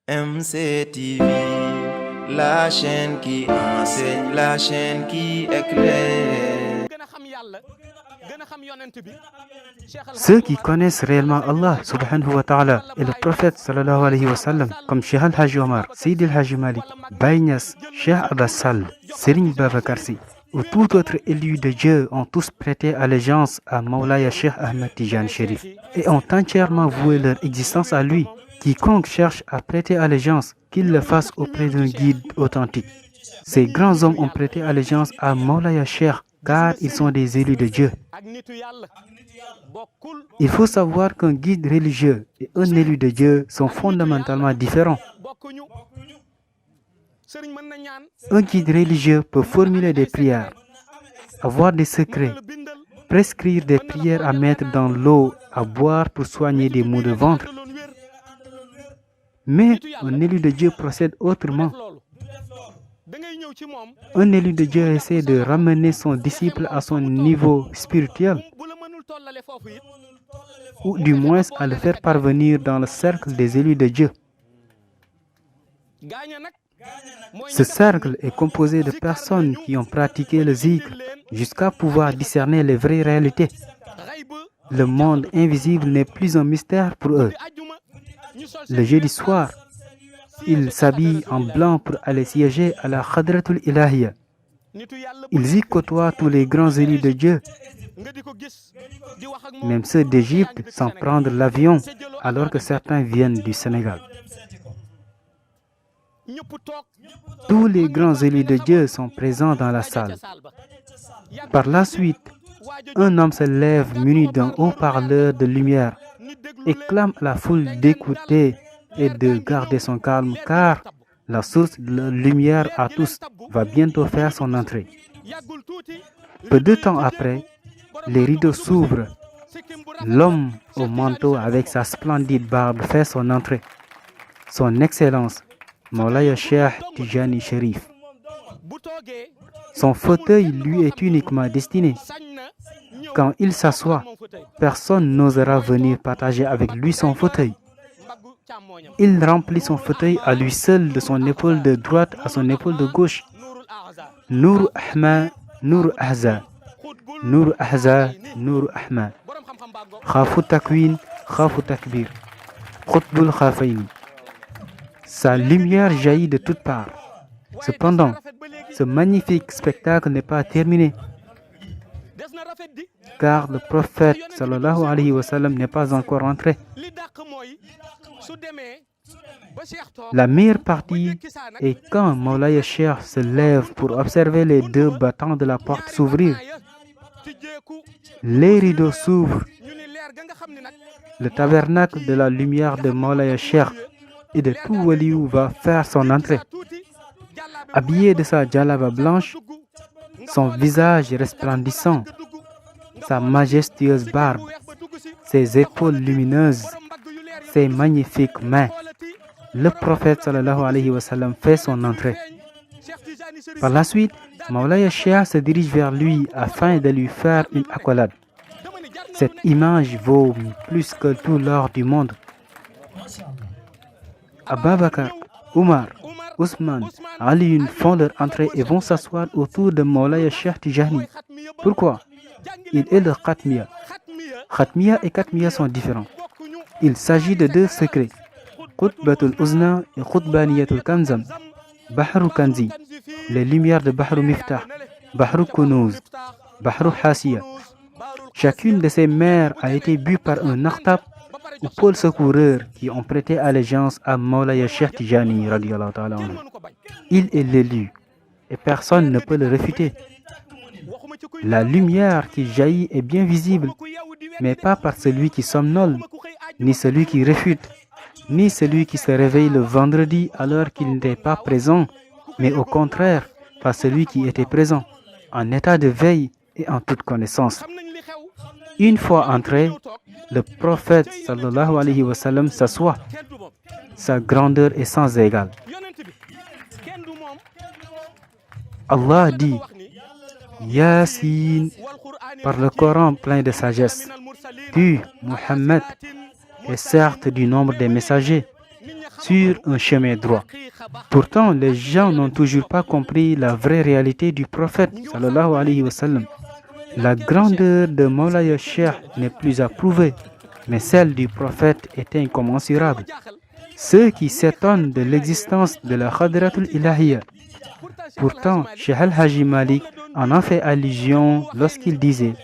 MCTV, la chaîne qui enseigne, la chaîne qui éclaire. Ceux qui connaissent réellement Allah subhanahu wa ta'ala et le prophète sallallahu alayhi wa sallam, comme Cheikh Al-Hajj Omar, Seydi El-Hajj Malik, Baye Niass, Cheikh Abbas Sall, Serigne Babacar Sy ou tout autre élu de Dieu, ont tous prêté allégeance à Mawlaya Cheikh Ahmed Tidiane Chérif et ont entièrement voué leur existence à lui. Quiconque cherche à prêter allégeance, qu'il le fasse auprès d'un guide authentique. Ces grands hommes ont prêté allégeance à Mawlaya Cheikh car ils sont des élus de Dieu. Il faut savoir qu'un guide religieux et un élu de Dieu sont fondamentalement différents. Un guide religieux peut formuler des prières, avoir des secrets, prescrire des prières à mettre dans l'eau à boire pour soigner des maux de ventre. Mais un élu de Dieu procède autrement. Un élu de Dieu essaie de ramener son disciple à son niveau spirituel, ou du moins à le faire parvenir dans le cercle des élus de Dieu. Ce cercle est composé de personnes qui ont pratiqué le zikr jusqu'à pouvoir discerner les vraies réalités. Le monde invisible n'est plus un mystère pour eux. Le jeudi soir, ils s'habillent en blanc pour aller siéger à la Khadratul Ilahiyya. Ils y côtoient tous les grands élus de Dieu, même ceux d'Égypte, sans prendre l'avion, alors que certains viennent du Sénégal. Tous les grands élus de Dieu sont présents dans la salle. Par la suite, un homme se lève muni d'un haut-parleur de lumière et clame à la foule d'écouter et de garder son calme, car la source de la lumière à tous va bientôt faire son entrée. Peu de temps après, les rideaux s'ouvrent. L'homme au manteau avec sa splendide barbe fait son entrée. Son Excellence, Mawlaya Cheikh Tijani Chérif. Son fauteuil lui est uniquement destiné. Quand il s'assoit, personne n'osera venir partager avec lui son fauteuil. Il remplit son fauteuil à lui seul de son épaule de droite à son épaule de gauche. Nour Ahmad, Nour Ahza, Nour Ahza, Nour Ahmad. Khafou Takwin, Khafou Takbir, Khutbul Khafaini. Sa lumière jaillit de toutes parts. Cependant, ce magnifique spectacle n'est pas terminé, car le prophète sallallahu alayhi wa sallam n'est pas encore entré. La meilleure partie est quand Mawlaya Cheikh se lève pour observer les deux battants de la porte s'ouvrir. Les rideaux s'ouvrent. Le tabernacle de la lumière de Mawlaya Cheikh et de tout waliou va faire son entrée. Habillé de sa djellaba blanche, son visage resplendissant, sa majestueuse barbe, ses épaules lumineuses, ses magnifiques mains, le prophète sallallahu alayhi wa sallam fait son entrée. Par la suite, Mawlaya Cheikh se dirige vers lui afin de lui faire une accolade. Cette image vaut plus que tout l'or du monde. Ababakar, Omar, Ousmane, Ali font leur entrée et vont s'asseoir autour de Mawlaya Cheikh Tijani. Pourquoi? Il est le Khatmiya. Khatmiya et Khatmiya sont différents. Il s'agit de deux secrets, Qutbatul Uzna et Qutbaniyatul Kanzam, Bahru Kanzi, les lumières de Bahru Miftah, Bahru Kunuz, Bahru Hasiya. Chacune de ces mers a été bue par un Nakhtab ou pôle secoureur qui ont prêté allégeance à Mawlaya Cheikh Tijani radiyallahu ta'ala anhu. Il est l'élu et personne ne peut le réfuter. La lumière qui jaillit est bien visible, mais pas par celui qui somnole, ni celui qui réfute, ni celui qui se réveille le vendredi alors qu'il n'était pas présent, mais au contraire, par celui qui était présent, en état de veille et en toute connaissance. Une fois entré, le prophète sallallahu alayhi wa sallam s'assoit. Sa grandeur est sans égale. Allah dit, Yasin, par le Coran plein de sagesse. Tu, Muhammad, es certes du nombre des messagers, sur un chemin droit. Pourtant, les gens n'ont toujours pas compris la vraie réalité du prophète sallallahu alayhi wa sallam. La grandeur de Mawlaya Cheikh n'est plus à prouver, mais celle du prophète est incommensurable. Ceux qui s'étonnent de l'existence de la Khadratul Ilahiyya. Pourtant, Cheikh Al-Haji Malik en a fait allusion lorsqu'il disait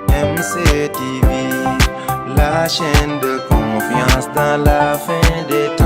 MCTV, la chaîne de confiance dans la fin des temps.